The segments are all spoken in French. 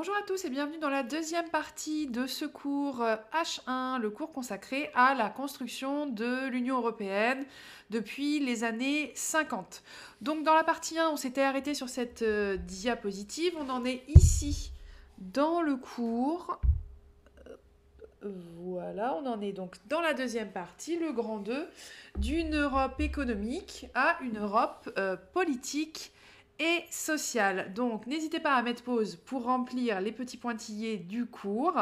Bonjour à tous et bienvenue dans la deuxième partie de ce cours H1, le cours consacré à la construction de l'Union européenne depuis les années 50. Donc dans la partie 1, on s'était arrêté sur cette diapositive, on en est ici dans le cours. Voilà, on en est donc dans la deuxième partie, le grand 2, d'une Europe économique à une Europe politique et sociale. Donc n'hésitez pas à mettre pause pour remplir les petits pointillés du cours.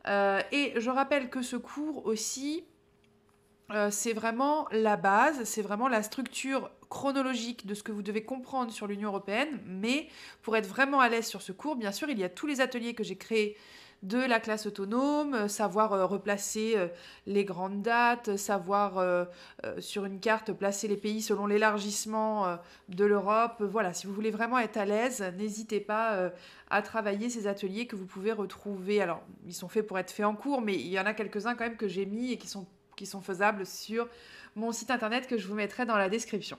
Et je rappelle que ce cours aussi, c'est vraiment la base, c'est vraiment la structure chronologique de ce que vous devez comprendre sur l'Union européenne. Mais pour être vraiment à l'aise sur ce cours, bien sûr, il y a tous les ateliers que j'ai créés de la classe autonome, savoir replacer les grandes dates, savoir sur une carte placer les pays selon l'élargissement de l'Europe. Voilà, si vous voulez vraiment être à l'aise, n'hésitez pas à travailler ces ateliers que vous pouvez retrouver. Alors, ils sont faits pour être faits en cours, mais il y en a quelques-uns quand même que j'ai mis et qui sont faisables sur mon site internet que je vous mettrai dans la description.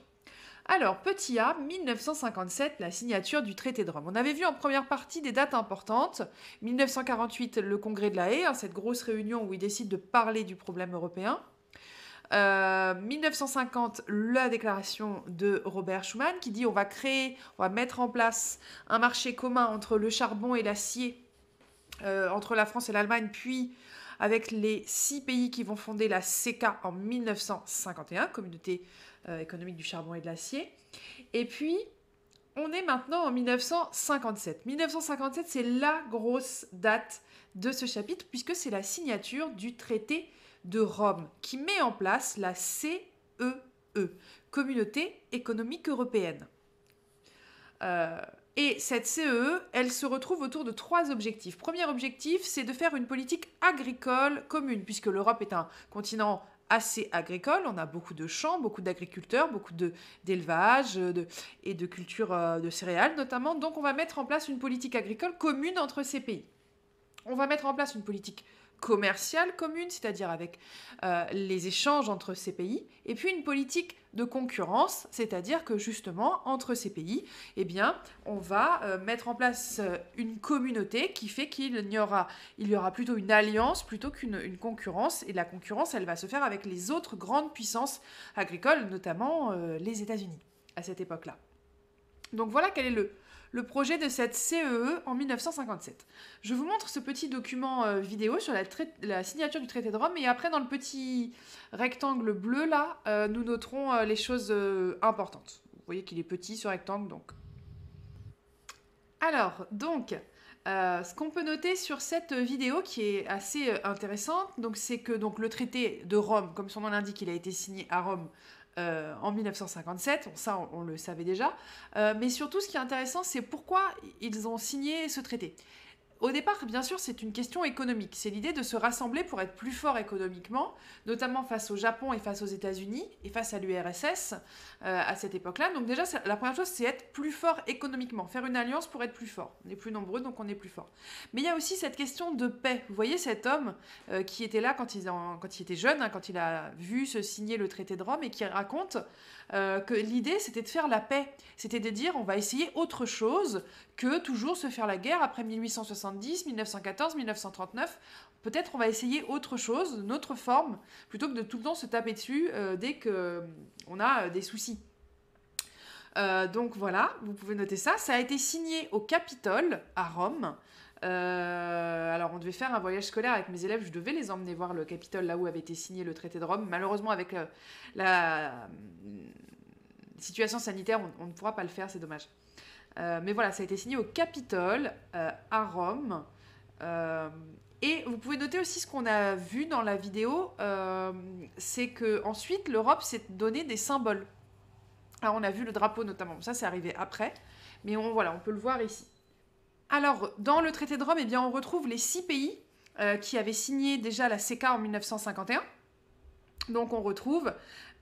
Alors, petit A, 1957, la signature du traité de Rome. On avait vu en première partie des dates importantes. 1948, le congrès de la Haye, cette grosse réunion où ils décident de parler du problème européen. 1950, la déclaration de Robert Schuman qui dit on va mettre en place un marché commun entre le charbon et l'acier, entre la France et l'Allemagne, puis avec les 6 pays qui vont fonder la CECA en 1951, Communauté économique du charbon et de l'acier. Et puis, on est maintenant en 1957. 1957, c'est la grosse date de ce chapitre, puisque c'est la signature du traité de Rome, qui met en place la CEE, Communauté économique européenne. Et cette CEE, elle se retrouve autour de 3 objectifs. Premier objectif, c'est de faire une politique agricole commune, puisque l'Europe est un continent assez agricole. On a beaucoup de champs, beaucoup d'agriculteurs, beaucoup d'élevage et de culture de céréales notamment. Donc on va mettre en place une politique agricole commune entre ces pays. On va mettre en place une politique commerciale commune, c'est-à-dire avec les échanges entre ces pays, et puis une politique de concurrence, c'est-à-dire que justement, entre ces pays, eh bien, on va mettre en place une communauté qui fait qu'il y aura plutôt une alliance plutôt qu'une concurrence, et la concurrence, elle va se faire avec les autres grandes puissances agricoles, notamment les États-Unis, à cette époque-là. Donc voilà quel est le projet de cette CEE en 1957. Je vous montre ce petit document vidéo sur la signature du traité de Rome, et après dans le petit rectangle bleu là, nous noterons les choses importantes. Vous voyez qu'il est petit ce rectangle donc. Alors, donc, ce qu'on peut noter sur cette vidéo qui est assez intéressante, c'est que le traité de Rome, comme son nom l'indique, il a été signé à Rome en 1957, ça on le savait déjà, mais surtout ce qui est intéressant, c'est pourquoi ils ont signé ce traité. Au départ, bien sûr, c'est une question économique. C'est l'idée de se rassembler pour être plus fort économiquement, notamment face au Japon et face aux États-Unis et face à l'URSS à cette époque-là. Donc déjà, la première chose, c'est être plus fort économiquement, faire une alliance pour être plus fort. On est plus nombreux, donc on est plus fort. Mais il y a aussi cette question de paix. Vous voyez cet homme qui était là quand il était jeune, quand il a vu se signer le traité de Rome, et qui raconte que l'idée, c'était de faire la paix. C'était de dire, on va essayer autre chose que toujours se faire la guerre après 1870, 1914, 1939. Peut-être on va essayer autre chose, une autre forme, plutôt que de tout le temps se taper dessus dès qu'on a des soucis. Donc voilà, vous pouvez noter ça. Ça a été signé au Capitole, à Rome. Alors on devait faire un voyage scolaire avec mes élèves, je devais les emmener voir le Capitole, là où avait été signé le traité de Rome. Malheureusement, avec la situation sanitaire, on ne pourra pas le faire, c'est dommage. Mais voilà, ça a été signé au Capitole, à Rome. Et vous pouvez noter aussi ce qu'on a vu dans la vidéo, c'est qu'ensuite l'Europe s'est donné des symboles. Alors on a vu le drapeau notamment, ça c'est arrivé après, mais on peut le voir ici. Alors, dans le traité de Rome, eh bien, on retrouve les 6 pays qui avaient signé déjà la CECA en 1951. Donc on retrouve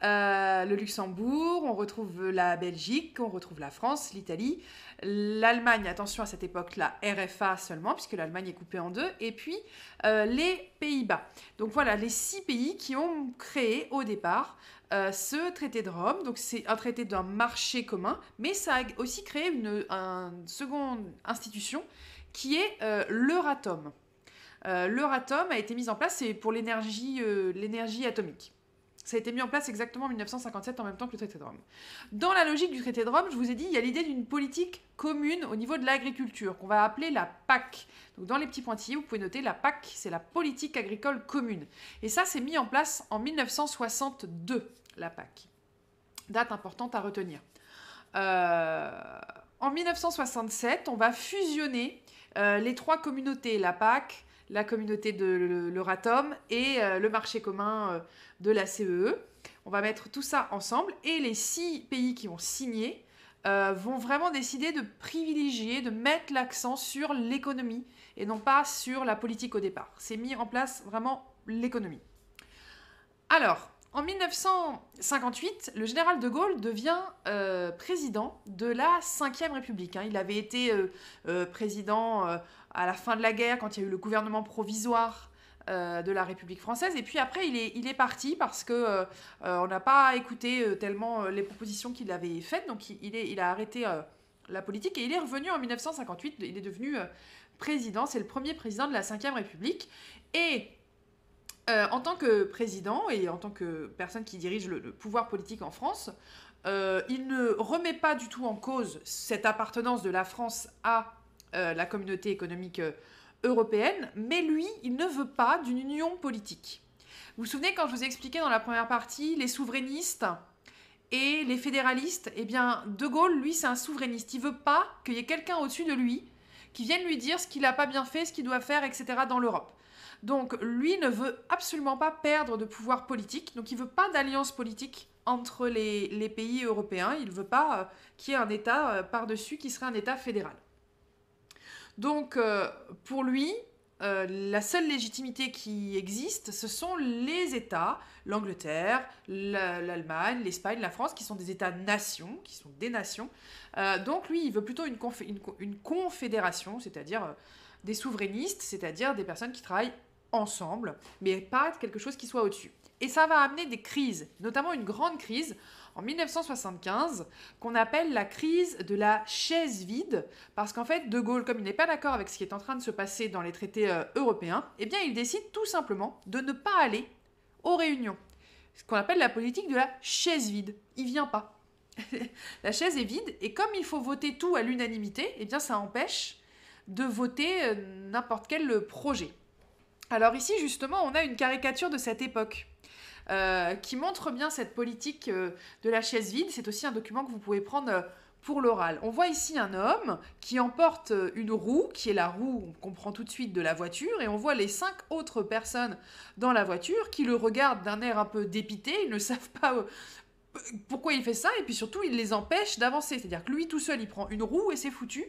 le Luxembourg, on retrouve la Belgique, on retrouve la France, l'Italie, l'Allemagne, attention à cette époque, la RFA seulement, puisque l'Allemagne est coupée en deux, et puis les Pays-Bas. Donc voilà, les 6 pays qui ont créé au départ ce traité de Rome. Donc c'est un traité d'un marché commun, mais ça a aussi créé une seconde institution qui est l'Euratom. L'Euratom a été mis en place, c'est pour l'énergie atomique. Ça a été mis en place exactement en 1957, en même temps que le traité de Rome. Dans la logique du traité de Rome, je vous ai dit, il y a l'idée d'une politique commune au niveau de l'agriculture, qu'on va appeler la PAC. Donc dans les petits pointillés, vous pouvez noter la PAC, c'est la politique agricole commune. Et ça, c'est mis en place en 1962, la PAC. Date importante à retenir. En 1967, on va fusionner les trois communautés, la PAC, la communauté de l'Euratom et le marché commun de la CEE. On va mettre tout ça ensemble et les 6 pays qui ont signé vont vraiment décider de privilégier, de mettre l'accent sur l'économie et non pas sur la politique au départ. C'est mis en place vraiment l'économie. Alors, en 1958, le général de Gaulle devient président de la Ve République. Il avait été président à la fin de la guerre, quand il y a eu le gouvernement provisoire de la République française. Et puis après, il est parti parce qu'on n'a pas écouté tellement les propositions qu'il avait faites. Donc il a arrêté la politique et il est revenu en 1958. Il est devenu président. C'est le premier président de la Ve République. Et en tant que président et en tant que personne qui dirige le pouvoir politique en France, il ne remet pas du tout en cause cette appartenance de la France à la communauté économique européenne, mais lui, il ne veut pas d'une union politique. Vous vous souvenez quand je vous ai expliqué dans la première partie les souverainistes et les fédéralistes? Eh bien, De Gaulle, lui, c'est un souverainiste. Il ne veut pas qu'il y ait quelqu'un au-dessus de lui qui vienne lui dire ce qu'il n'a pas bien fait, ce qu'il doit faire, etc. dans l'Europe. Donc, lui ne veut absolument pas perdre de pouvoir politique. Donc, il ne veut pas d'alliance politique entre les pays européens. Il ne veut pas qu'il y ait un État par-dessus qui serait un État fédéral. Donc, pour lui, la seule légitimité qui existe, ce sont les États, l'Angleterre, l'Allemagne, l'Espagne, la France, qui sont des États-nations, qui sont des nations. Donc, lui, il veut plutôt une confédération, c'est-à-dire des souverainistes, c'est-à-dire des personnes qui travaillent ensemble, mais pas quelque chose qui soit au-dessus. Et ça va amener des crises, notamment une grande crise en 1975, qu'on appelle la crise de la chaise vide, parce qu'en fait, De Gaulle, comme il n'est pas d'accord avec ce qui est en train de se passer dans les traités européens, eh bien, il décide tout simplement de ne pas aller aux réunions. Ce qu'on appelle la politique de la chaise vide. Il vient pas. La chaise est vide, et comme il faut voter tout à l'unanimité, eh bien, ça empêche de voter n'importe quel projet. Alors ici, justement, on a une caricature de cette époque. Qui montre bien cette politique de la chaise vide. C'est aussi un document que vous pouvez prendre pour l'oral. On voit ici un homme qui emporte une roue, qui est la roue, on comprend tout de suite, de la voiture, et on voit les 5 autres personnes dans la voiture qui le regardent d'un air un peu dépité. Ils ne savent pas pourquoi il fait ça, et puis surtout, il les empêche d'avancer. C'est-à-dire que lui, tout seul, il prend une roue et c'est foutu.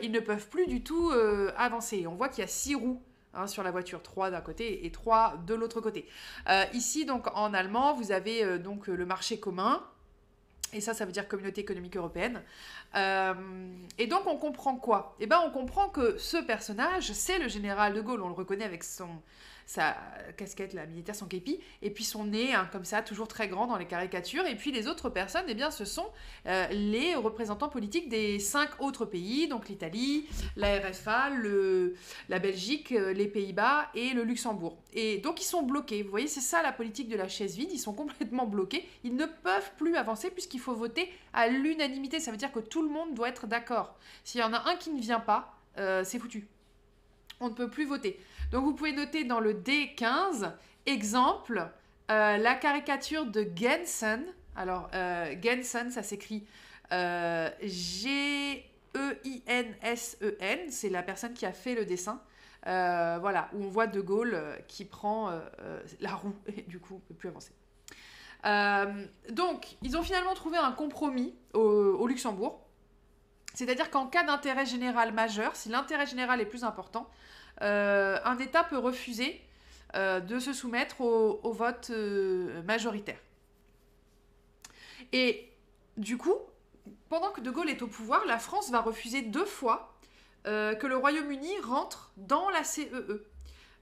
Ils ne peuvent plus du tout avancer. On voit qu'il y a 6 roues sur la voiture, 3 d'un côté et 3 de l'autre côté. Ici, donc, en allemand, vous avez donc le marché commun, et ça veut dire Communauté économique européenne. Et donc, on comprend quoi? Eh bien, on comprend que ce personnage, c'est le général de Gaulle. On le reconnaît avec sa casquette la militaire, son képi, et puis son nez, comme ça, toujours très grand dans les caricatures. Et puis les autres personnes, eh bien, ce sont les représentants politiques des 5 autres pays, donc l'Italie, la RFA, la Belgique, les Pays-Bas et le Luxembourg. Et donc ils sont bloqués. Vous voyez, c'est ça la politique de la chaise vide. Ils sont complètement bloqués. Ils ne peuvent plus avancer puisqu'il faut voter à l'unanimité. Ça veut dire que tout le monde doit être d'accord. S'il y en a un qui ne vient pas, c'est foutu. On ne peut plus voter. Donc vous pouvez noter dans le D15, exemple, la caricature de Gensen. Alors, Gensen, ça s'écrit G-E-I-N-S-E-N. C'est la personne qui a fait le dessin. Voilà, où on voit De Gaulle qui prend la roue. Et du coup, on ne peut plus avancer. Donc, ils ont finalement trouvé un compromis au Luxembourg. C'est-à-dire qu'en cas d'intérêt général majeur, si l'intérêt général est plus important, un État peut refuser de se soumettre au vote majoritaire. Et du coup, pendant que De Gaulle est au pouvoir, la France va refuser 2 fois que le Royaume-Uni rentre dans la CEE.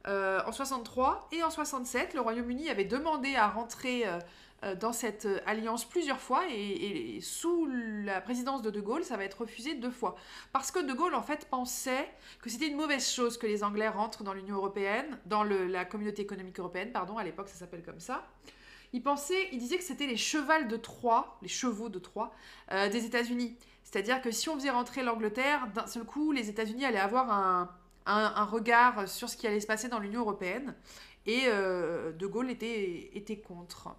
En 63 et en 67, le Royaume-Uni avait demandé à rentrer dans cette alliance plusieurs fois et sous la présidence de Gaulle, ça va être refusé 2 fois. Parce que De Gaulle, en fait, pensait que c'était une mauvaise chose que les Anglais rentrent dans l'Union européenne, dans la communauté économique européenne, pardon, à l'époque ça s'appelle comme ça. Il disait que c'était les chevaux de Troie des États-Unis. C'est-à-dire que si on faisait rentrer l'Angleterre, d'un seul coup, les États-Unis allaient avoir un regard sur ce qui allait se passer dans l'Union européenne. Et De Gaulle était contre.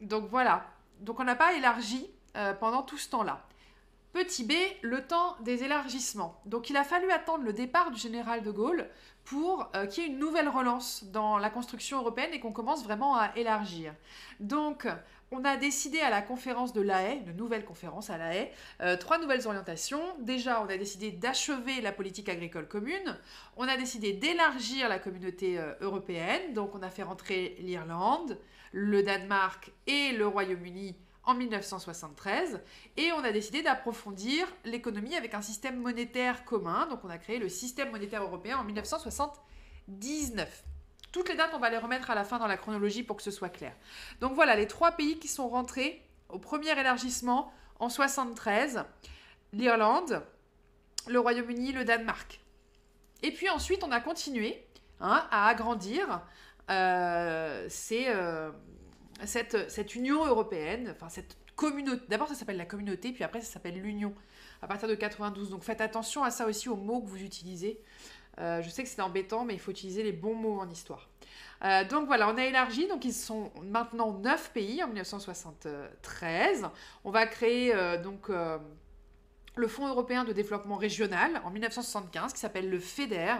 Donc voilà. Donc on n'a pas élargi pendant tout ce temps-là. Petit b, le temps des élargissements. Donc il a fallu attendre le départ du général de Gaulle pour qu'il y ait une nouvelle relance dans la construction européenne et qu'on commence vraiment à élargir. Donc on a décidé à la conférence de La Haye, une nouvelle conférence à La Haye, 3 nouvelles orientations. Déjà, on a décidé d'achever la politique agricole commune. On a décidé d'élargir la communauté européenne. Donc on a fait rentrer l'Irlande, le Danemark et le Royaume-Uni en 1973, et on a décidé d'approfondir l'économie avec un système monétaire commun. Donc on a créé le système monétaire européen en 1979. Toutes les dates, on va les remettre à la fin dans la chronologie pour que ce soit clair. Donc voilà, les 3 pays qui sont rentrés au premier élargissement en 1973, l'Irlande, le Royaume-Uni, le Danemark. Et puis ensuite, on a continué à agrandir cette Union européenne, enfin cette communauté. D'abord, ça s'appelle la communauté, puis après, ça s'appelle l'Union, à partir de 92. Donc faites attention à ça aussi, aux mots que vous utilisez. Je sais que c'est embêtant, mais il faut utiliser les bons mots en histoire. Donc voilà, on a élargi, donc ils sont maintenant 9 pays en 1973. On va créer le Fonds européen de développement régional en 1975, qui s'appelle le FEDER,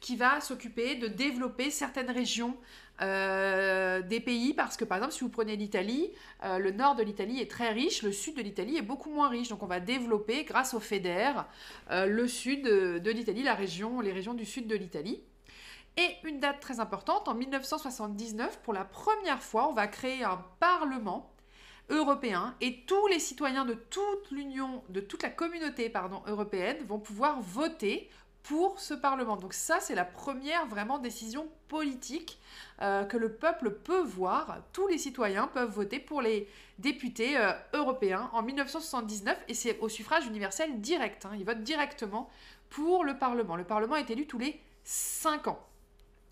qui va s'occuper de développer certaines régions des pays, parce que par exemple si vous prenez l'Italie, le nord de l'Italie est très riche, le sud de l'Italie est beaucoup moins riche, donc on va développer grâce au FEDER le sud de l'Italie, les régions du sud de l'Italie. Et une date très importante, en 1979, pour la première fois, on va créer un parlement européen et tous les citoyens de toute la communauté européenne vont pouvoir voter pour ce Parlement. Donc ça, c'est la première vraiment décision politique que le peuple peut voir. Tous les citoyens peuvent voter pour les députés européens en 1979 et c'est au suffrage universel direct. Ils votent directement pour le Parlement. Le Parlement est élu tous les 5 ans.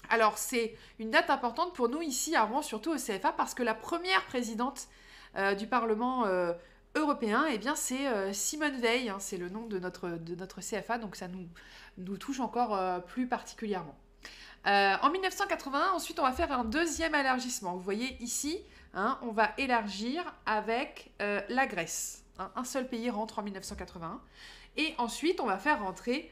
Alors c'est une date importante pour nous ici à Rouen, surtout au CFA, parce que la première présidente du Parlement européen, eh bien c'est Simone Veil, c'est le nom de notre CFA, donc ça nous touche encore plus particulièrement. En 1981, ensuite, on va faire un deuxième élargissement. Vous voyez ici, on va élargir avec la Grèce. Un seul pays rentre en 1981. Et ensuite, on va faire rentrer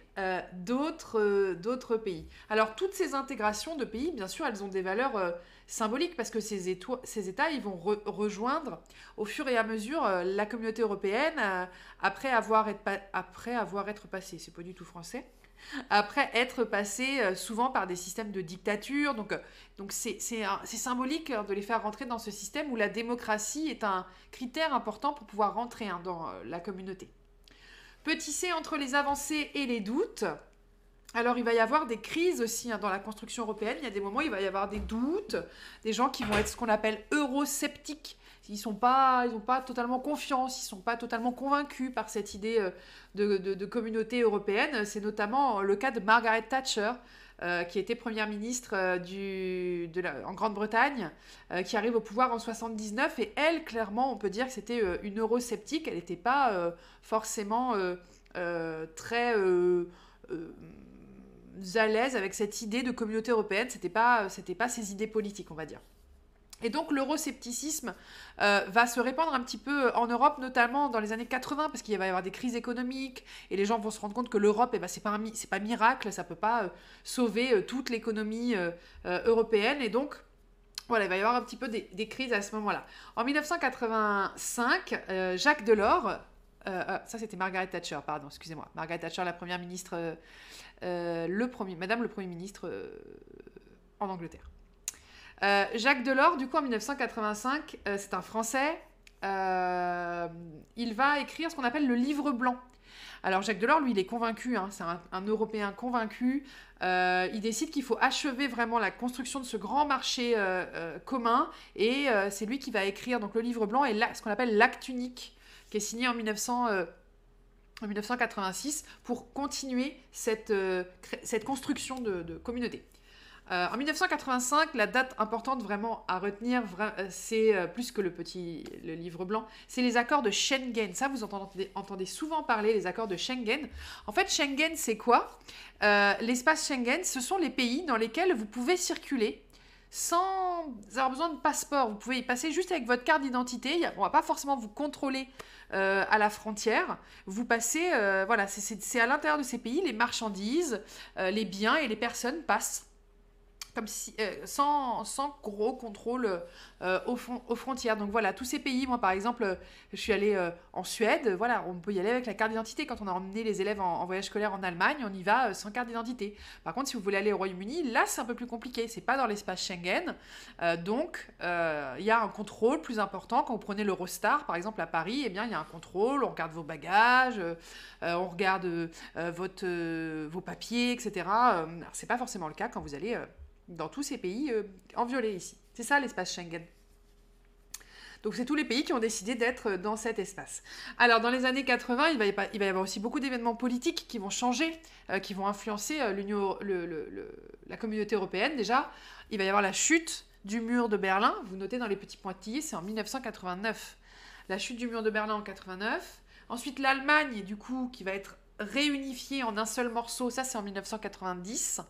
d'autres pays. Alors, toutes ces intégrations de pays, bien sûr, elles ont des valeurs symboliques parce que ces États, ils vont rejoindre au fur et à mesure la communauté européenne après avoir être passé, c'est pas du tout français, après être passé souvent par des systèmes de dictature. Donc c'est symbolique de les faire rentrer dans ce système où la démocratie est un critère important pour pouvoir rentrer dans la communauté. Petit c, entre les avancées et les doutes. Alors, il va y avoir des crises aussi dans la construction européenne. Il y a des moments où il va y avoir des doutes, des gens qui vont être ce qu'on appelle eurosceptiques. Ils n'ont pas totalement confiance, ils ne sont pas totalement convaincus par cette idée de communauté européenne. C'est notamment le cas de Margaret Thatcher, qui était première ministre en Grande-Bretagne, qui arrive au pouvoir en 1979. Et elle, clairement, on peut dire que c'était une eurosceptique. Elle n'était pas forcément très à l'aise avec cette idée de communauté européenne. C'était pas ses idées politiques, on va dire. Et donc l'euroscepticisme va se répandre un petit peu en Europe, notamment dans les années 80, parce qu'il va y avoir des crises économiques, et les gens vont se rendre compte que l'Europe, c'est pas miracle, ça peut pas sauver toute l'économie européenne, et donc voilà, il va y avoir un petit peu des crises à ce moment-là. En 1985, Jacques Delors, ça c'était Margaret Thatcher, pardon, excusez-moi, Margaret Thatcher, la première ministre, Madame le Premier ministre en Angleterre. Jacques Delors, du coup, en 1985, c'est un Français, il va écrire ce qu'on appelle le livre blanc. Alors Jacques Delors, lui, il est convaincu, hein, c'est un Européen convaincu. Il décide qu'il faut achever vraiment la construction de ce grand marché commun, et c'est lui qui va écrire donc, le livre blanc et ce qu'on appelle l'acte unique, qui est signé en 1986 pour continuer cette construction de communauté. En 1985, la date importante vraiment à retenir, c'est plus que le livre blanc, c'est les accords de Schengen. Ça, vous entendez souvent parler, les accords de Schengen. En fait, Schengen, c'est quoi? L'espace Schengen, ce sont les pays dans lesquels vous pouvez circuler sans avoir besoin de passeport. Vous pouvez y passer juste avec votre carte d'identité. On ne va pas forcément vous contrôler à la frontière. Vous passez, voilà, c'est à l'intérieur de ces pays, les marchandises, les biens et les personnes passent comme si, sans gros contrôle aux frontières. Donc voilà, tous ces pays, moi par exemple, je suis allée en Suède, voilà, on peut y aller avec la carte d'identité. Quand on a emmené les élèves en voyage scolaire en Allemagne, on y va sans carte d'identité. Par contre, si vous voulez aller au Royaume-Uni, là c'est un peu plus compliqué, c'est pas dans l'espace Schengen. Donc il y a un contrôle plus important. Quand vous prenez l'Eurostar, par exemple à Paris, eh bien il y a un contrôle, on regarde vos bagages, on regarde vos papiers, etc. Alors c'est pas forcément le cas quand vous allez dans tous ces pays en violet ici. C'est ça l'espace Schengen. Donc c'est tous les pays qui ont décidé d'être dans cet espace. Alors dans les années 80, il va y avoir aussi beaucoup d'événements politiques qui vont changer, qui vont influencer la communauté européenne. Déjà, il va y avoir la chute du mur de Berlin. Vous notez dans les petits pointillés, c'est en 1989. La chute du mur de Berlin en 89. Ensuite l'Allemagne, du coup, qui va être réunifiée en un seul morceau. Ça, c'est en 1990.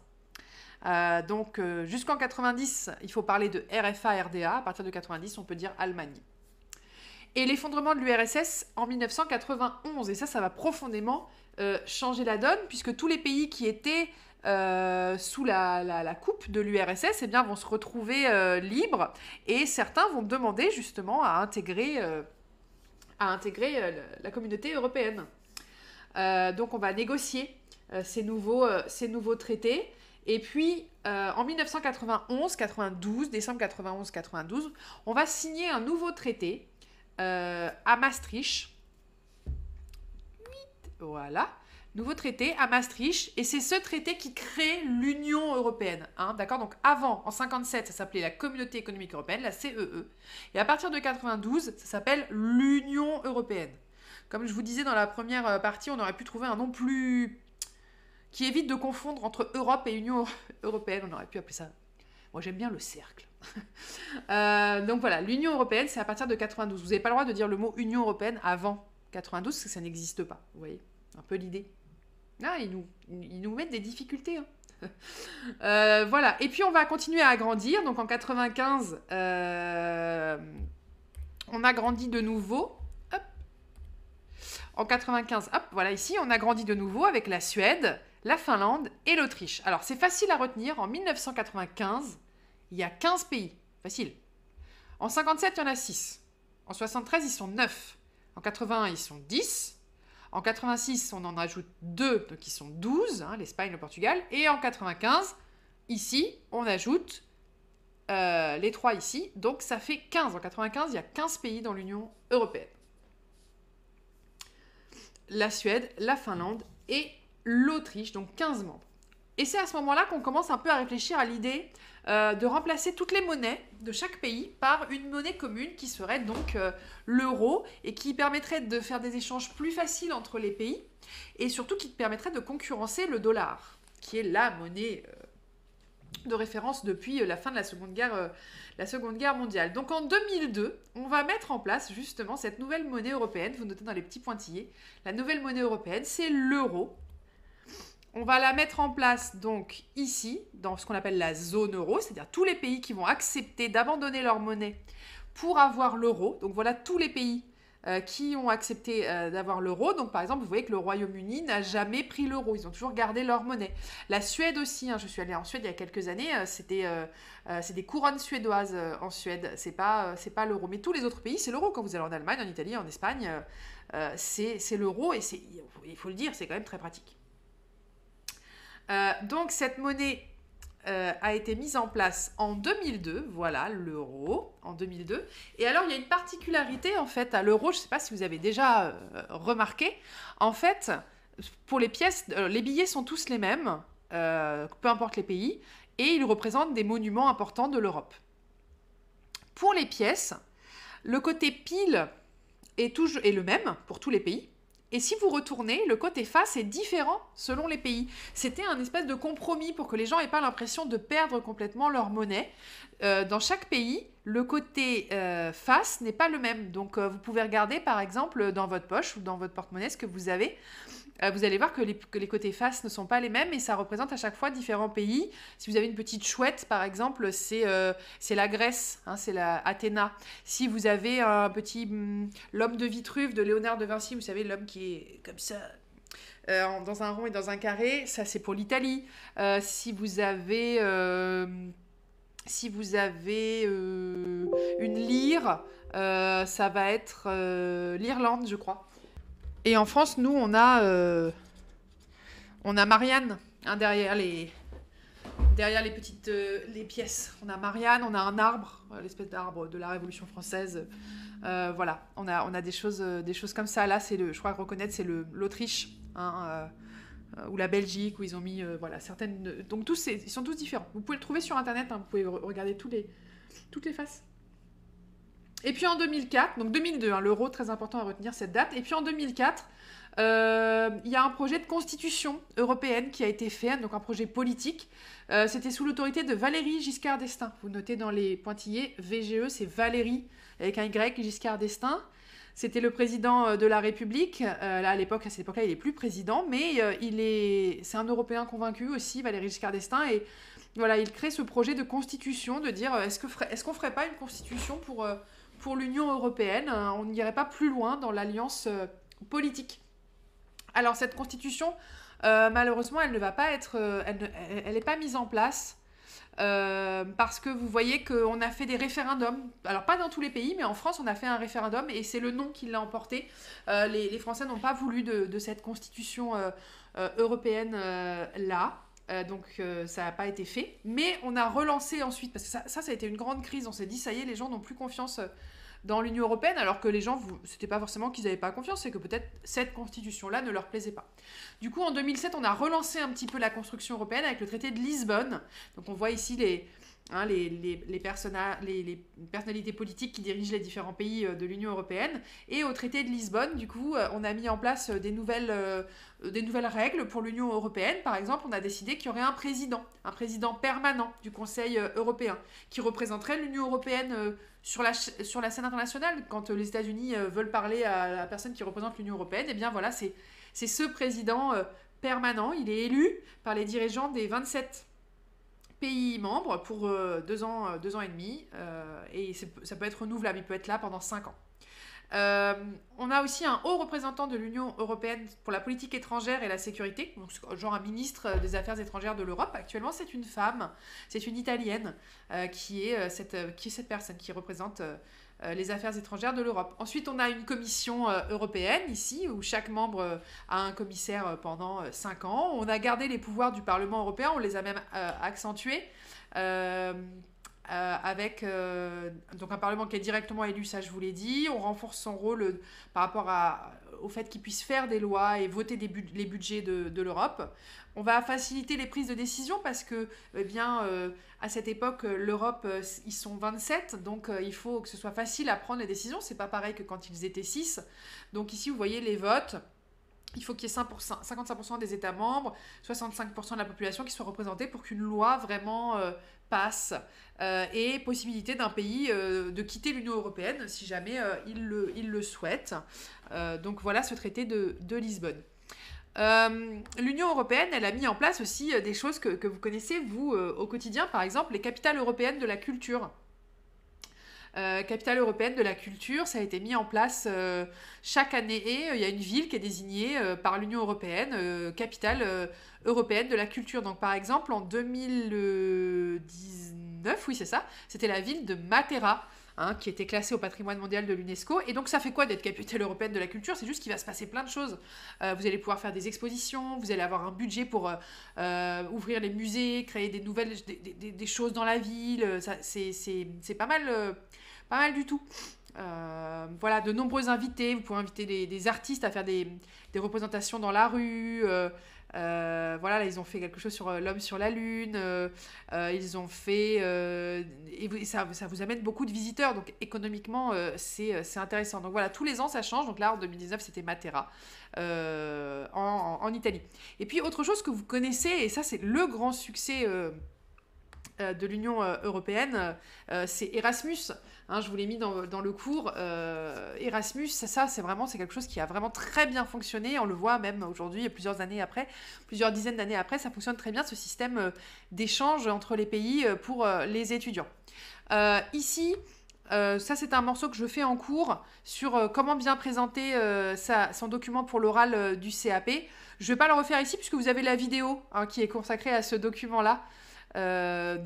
Donc jusqu'en 90, il faut parler de RFA-RDA. À partir de 90, on peut dire Allemagne. Et l'effondrement de l'URSS en 1991. Et ça va profondément changer la donne, puisque tous les pays qui étaient sous la coupe de l'URSS eh bien, vont se retrouver libres. Et certains vont demander justement à intégrer la communauté européenne. Donc on va négocier ces nouveaux traités. Et puis, en 1991-92, décembre 91-92, on va signer un nouveau traité à Maastricht. Voilà, nouveau traité à Maastricht. Et c'est ce traité qui crée l'Union européenne. Hein, d'accord? Donc avant, en 57, ça s'appelait la Communauté économique européenne, la CEE. Et à partir de 92, ça s'appelle l'Union européenne. Comme je vous disais dans la première partie, on aurait pu trouver un nom plus qui évite de confondre entre Europe et Union européenne. On aurait pu appeler ça... Moi, j'aime bien le cercle. Donc voilà, l'Union européenne, c'est à partir de 92. Vous n'avez pas le droit de dire le mot Union européenne avant 92, parce que ça n'existe pas. Vous voyez, un peu l'idée. Ah, ils nous mettent des difficultés. Hein. Voilà, et puis on va continuer à agrandir. Donc en 95, on agrandit de nouveau. Hop. En 95, hop, voilà, ici, on agrandit de nouveau avec la Suède, la Finlande et l'Autriche. Alors, c'est facile à retenir. En 1995, il y a 15 pays. Facile. En 57, il y en a 6. En 73, ils sont 9. En 81, ils sont 10. En 86, on en ajoute 2, donc ils sont 12, hein, l'Espagne, le Portugal. Et en 95, ici, on ajoute les 3 ici. Donc, ça fait 15. En 95, il y a 15 pays dans l'Union européenne. La Suède, la Finlande et l'Autriche, donc 15 membres. Et c'est à ce moment-là qu'on commence un peu à réfléchir à l'idée de remplacer toutes les monnaies de chaque pays par une monnaie commune qui serait donc l'euro et qui permettrait de faire des échanges plus faciles entre les pays et surtout qui permettrait de concurrencer le dollar, qui est la monnaie de référence depuis la fin de la Seconde Guerre mondiale. Donc en 2002, on va mettre en place justement cette nouvelle monnaie européenne. Vous notez dans les petits pointillés, la nouvelle monnaie européenne, c'est l'euro. On va la mettre en place donc ici, dans ce qu'on appelle la zone euro, c'est-à-dire tous les pays qui vont accepter d'abandonner leur monnaie pour avoir l'euro. Donc voilà tous les pays qui ont accepté d'avoir l'euro. Donc par exemple, vous voyez que le Royaume-Uni n'a jamais pris l'euro, ils ont toujours gardé leur monnaie. La Suède aussi, hein, je suis allée en Suède il y a quelques années, c'est des couronnes suédoises en Suède, c'est pas l'euro. Mais tous les autres pays, c'est l'euro. Quand vous allez en Allemagne, en Italie, en Espagne, c'est l'euro et il faut le dire, c'est quand même très pratique. Donc cette monnaie a été mise en place en 2002, voilà, l'euro, en 2002. Et alors, il y a une particularité, en fait, à l'euro, je ne sais pas si vous avez déjà remarqué, en fait, pour les pièces, les billets sont tous les mêmes, peu importe les pays, et ils représentent des monuments importants de l'Europe. Pour les pièces, le côté pile est le même pour tous les pays. Et si vous retournez, le côté face est différent selon les pays. C'était un espèce de compromis pour que les gens n'aient pas l'impression de perdre complètement leur monnaie. Dans chaque pays, le côté face n'est pas le même. Donc vous pouvez regarder par exemple dans votre poche ou dans votre porte-monnaie ce que vous avez. Vous allez voir que les côtés face ne sont pas les mêmes et ça représente à chaque fois différents pays. Si vous avez une petite chouette, par exemple, c'est la Grèce, hein, c'est la Athéna. Si vous avez un petit l'homme de Vitruve de Léonard de Vinci, vous savez, l'homme qui est comme ça, dans un rond et dans un carré, ça c'est pour l'Italie. Si vous avez une lyre, ça va être l'Irlande, je crois. Et en France, nous, on a Marianne, hein, derrière les petites les pièces. On a Marianne, on a un arbre, l'espèce d'arbre de la Révolution française. Voilà, on a des choses comme ça. Là, je crois reconnaître, c'est l'Autriche, hein, ou la Belgique, où ils ont mis voilà, certaines... Donc, ils sont tous différents. Vous pouvez le trouver sur Internet, hein, vous pouvez regarder toutes les faces. Et puis en 2004, donc 2002, hein, l'euro, très important à retenir cette date. Et puis en 2004, il y a un projet de constitution européenne qui a été fait, donc un projet politique. C'était sous l'autorité de Valéry Giscard d'Estaing. Vous notez dans les pointillés, VGE, c'est Valéry, avec un Y, Giscard d'Estaing. C'était le président de la République. Là, à cette époque-là, il n'est plus président, mais c'est un Européen convaincu aussi, Valéry Giscard d'Estaing. Et voilà, il crée ce projet de constitution, de dire, est-ce qu'on ne ferait pas une constitution pour l'Union européenne, on n'irait pas plus loin dans l'alliance politique. Alors cette constitution, malheureusement, elle ne va pas être, elle n'est pas mise en place parce que vous voyez qu'on a fait des référendums. Alors pas dans tous les pays, mais en France, on a fait un référendum et c'est le non qui l'a emporté. Les Français n'ont pas voulu de cette constitution européenne là. Donc ça n'a pas été fait, mais on a relancé ensuite, parce que ça a été une grande crise, on s'est dit ça y est, les gens n'ont plus confiance dans l'Union européenne, alors que les gens, c'était pas forcément qu'ils n'avaient pas confiance, c'est que peut-être cette constitution-là ne leur plaisait pas. Du coup, en 2007, on a relancé un petit peu la construction européenne avec le traité de Lisbonne. Donc on voit ici les personnalités politiques qui dirigent les différents pays de l'Union européenne. Et au traité de Lisbonne, du coup, on a mis en place des nouvelles règles pour l'Union européenne. Par exemple, on a décidé qu'il y aurait un président permanent du Conseil européen, qui représenterait l'Union européenne sur la scène internationale. Quand les États-Unis veulent parler à la personne qui représente l'Union européenne, eh bien voilà, c'est ce président permanent. Il est élu par les dirigeants des 27 pays membres pour 2 ans et demi, et ça peut être renouvelable, il peut être là pendant 5 ans. On a aussi un haut représentant de l'Union européenne pour la politique étrangère et la sécurité, donc genre un ministre des Affaires étrangères de l'Europe. Actuellement, c'est une femme, c'est une Italienne qui est cette personne qui représente les affaires étrangères de l'Europe. Ensuite, on a une commission européenne ici, où chaque membre a un commissaire pendant 5 ans. On a gardé les pouvoirs du Parlement européen, on les a même accentués. Avec donc un Parlement qui est directement élu, ça je vous l'ai dit. On renforce son rôle par rapport au fait qu'il puisse faire des lois et voter les budgets de l'Europe. On va faciliter les prises de décision parce que, à cette époque, l'Europe, ils sont 27, donc il faut que ce soit facile à prendre les décisions. C'est pas pareil que quand ils étaient 6. Donc ici, vous voyez les votes. Il faut qu'il y ait 55% des États membres, 65% de la population qui soit représentée pour qu'une loi vraiment passe. Et possibilité d'un pays de quitter l'Union européenne si jamais il le souhaite. Donc voilà ce traité de Lisbonne. L'Union européenne, elle a mis en place aussi des choses que vous connaissez, vous, au quotidien. Par exemple, les capitales européennes de la culture. Capitale européenne de la culture, ça a été mis en place chaque année. Il y a une ville qui est désignée par l'Union européenne, capitale européenne de la culture. Donc par exemple, en 2019, oui c'est ça, c'était la ville de Matera hein, qui était classée au patrimoine mondial de l'UNESCO. Et donc ça fait quoi d'être capitale européenne de la culture? C'est juste qu'il va se passer plein de choses. Vous allez pouvoir faire des expositions, vous allez avoir un budget pour ouvrir les musées, créer des nouvelles, des choses dans la ville. C'est pas mal du tout. Voilà, de nombreux invités. Vous pouvez inviter des artistes à faire des représentations dans la rue. Voilà, là, ils ont fait quelque chose sur l'homme sur la lune. Ils ont fait... et ça vous amène beaucoup de visiteurs. Donc, économiquement, c'est intéressant. Donc, voilà, tous les ans, ça change. Donc, là, en 2019, c'était Matera en Italie. Et puis, autre chose que vous connaissez, et ça, c'est le grand succès de l'Union européenne, c'est Erasmus. Hein, je vous l'ai mis dans le cours. Erasmus, ça c'est quelque chose qui a vraiment très bien fonctionné. On le voit même aujourd'hui, plusieurs dizaines d'années après, ça fonctionne très bien, ce système d'échange entre les pays pour les étudiants. Ici, ça c'est un morceau que je fais en cours sur comment bien présenter son document pour l'oral du CAP. Je ne vais pas le refaire ici puisque vous avez la vidéo qui est consacrée à ce document-là.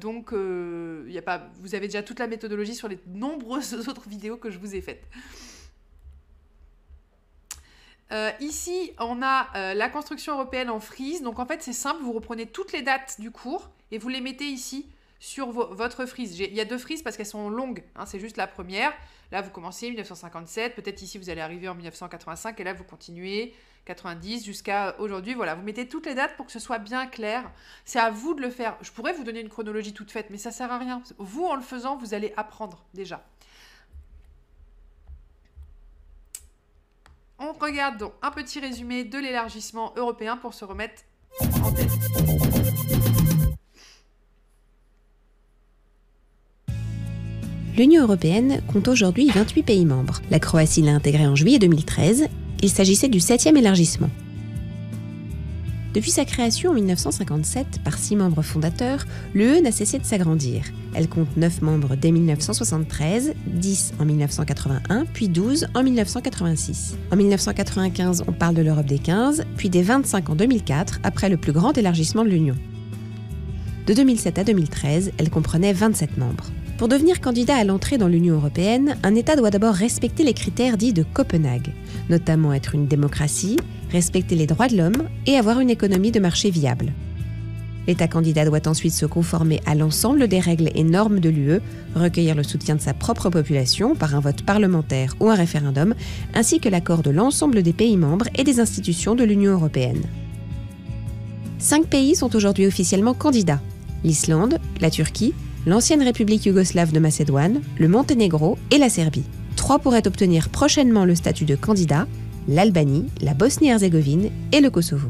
Donc, vous avez déjà toute la méthodologie sur les nombreuses autres vidéos que je vous ai faites. Ici, on a la construction européenne en frise. Donc, en fait, c'est simple. Vous reprenez toutes les dates du cours et vous les mettez ici sur votre frise. Il y a 2 frises parce qu'elles sont longues. Hein, c'est juste la première. Là, vous commencez 1957. Peut-être ici, vous allez arriver en 1985. Et là, vous continuez 90 jusqu'à aujourd'hui. Voilà, vous mettez toutes les dates pour que ce soit bien clair. C'est à vous de le faire. Je pourrais vous donner une chronologie toute faite, mais ça ne sert à rien. Vous, en le faisant, vous allez apprendre déjà. On regarde donc un petit résumé de l'élargissement européen pour se remettre en tête. L'Union européenne compte aujourd'hui 28 pays membres. La Croatie l'a intégrée en juillet 2013. Il s'agissait du 7e élargissement. Depuis sa création en 1957 par 6 membres fondateurs, l'UE n'a cessé de s'agrandir. Elle compte 9 membres dès 1973, 10 en 1981, puis 12 en 1986. En 1995, on parle de l'Europe des 15, puis des 25 en 2004, après le plus grand élargissement de l'Union. De 2007 à 2013, elle comprenait 27 membres. Pour devenir candidat à l'entrée dans l'Union européenne, un État doit d'abord respecter les critères dits de Copenhague, notamment être une démocratie, respecter les droits de l'homme et avoir une économie de marché viable. L'État candidat doit ensuite se conformer à l'ensemble des règles et normes de l'UE, recueillir le soutien de sa propre population par un vote parlementaire ou un référendum, ainsi que l'accord de l'ensemble des pays membres et des institutions de l'Union européenne. 5 pays sont aujourd'hui officiellement candidats: l'Islande, la Turquie, l'ancienne République yougoslave de Macédoine, le Monténégro et la Serbie. 3 pourraient obtenir prochainement le statut de candidat: l'Albanie, la Bosnie-Herzégovine et le Kosovo.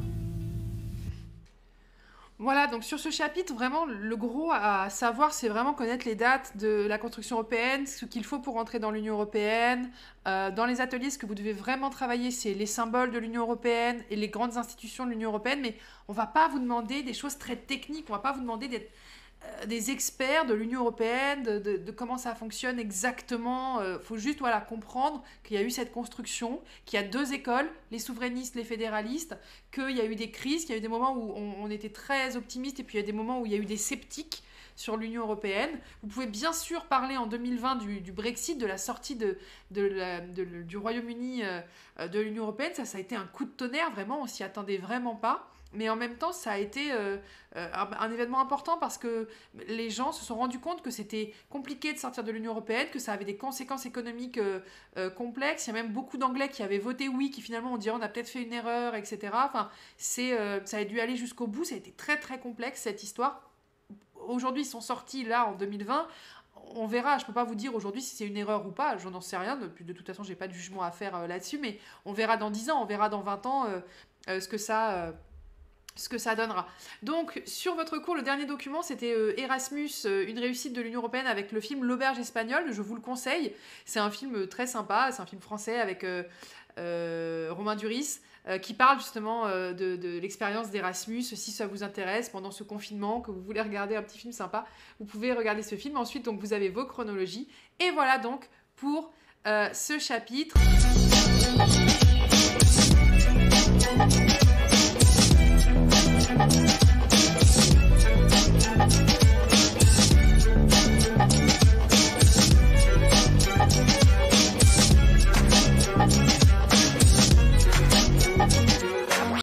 Voilà, donc sur ce chapitre, vraiment, le gros à savoir, c'est vraiment connaître les dates de la construction européenne, ce qu'il faut pour entrer dans l'Union européenne. Dans les ateliers, ce que vous devez vraiment travailler, c'est les symboles de l'Union européenne et les grandes institutions de l'Union européenne, mais on ne va pas vous demander des choses très techniques, on ne va pas vous demander d'être des experts de l'Union européenne, de comment ça fonctionne exactement. Faut juste comprendre qu'il y a eu cette construction, qu'il y a 2 écoles, les souverainistes, les fédéralistes, qu'il y a eu des crises, qu'il y a eu des moments où on était très optimiste et puis il y a des moments où il y a eu des sceptiques sur l'Union européenne. Vous pouvez bien sûr parler en 2020 du Brexit, de la sortie du Royaume-Uni de l'Union européenne. Ça a été un coup de tonnerre, vraiment, on s'y attendait vraiment pas. Mais en même temps, ça a été un événement important parce que les gens se sont rendus compte que c'était compliqué de sortir de l'Union européenne, que ça avait des conséquences économiques complexes. Il y a même beaucoup d'Anglais qui avaient voté oui, qui finalement ont dit on a peut-être fait une erreur, etc. Enfin, ça a dû aller jusqu'au bout. Ça a été très très complexe cette histoire. Aujourd'hui, ils sont sortis là en 2020. On verra, je ne peux pas vous dire aujourd'hui si c'est une erreur ou pas, je n'en sais rien, de toute façon je n'ai pas de jugement à faire là-dessus, mais on verra dans 10 ans, on verra dans 20 ans ce que ça donnera. Donc, sur votre cours, le dernier document, c'était Erasmus, une réussite de l'Union européenne avec le film L'Auberge espagnole. Je vous le conseille. C'est un film très sympa. C'est un film français avec Romain Duris qui parle justement de l'expérience d'Erasmus. Si ça vous intéresse, pendant ce confinement, que vous voulez regarder un petit film sympa, vous pouvez regarder ce film. Ensuite, donc, vous avez vos chronologies. Et voilà donc pour ce chapitre.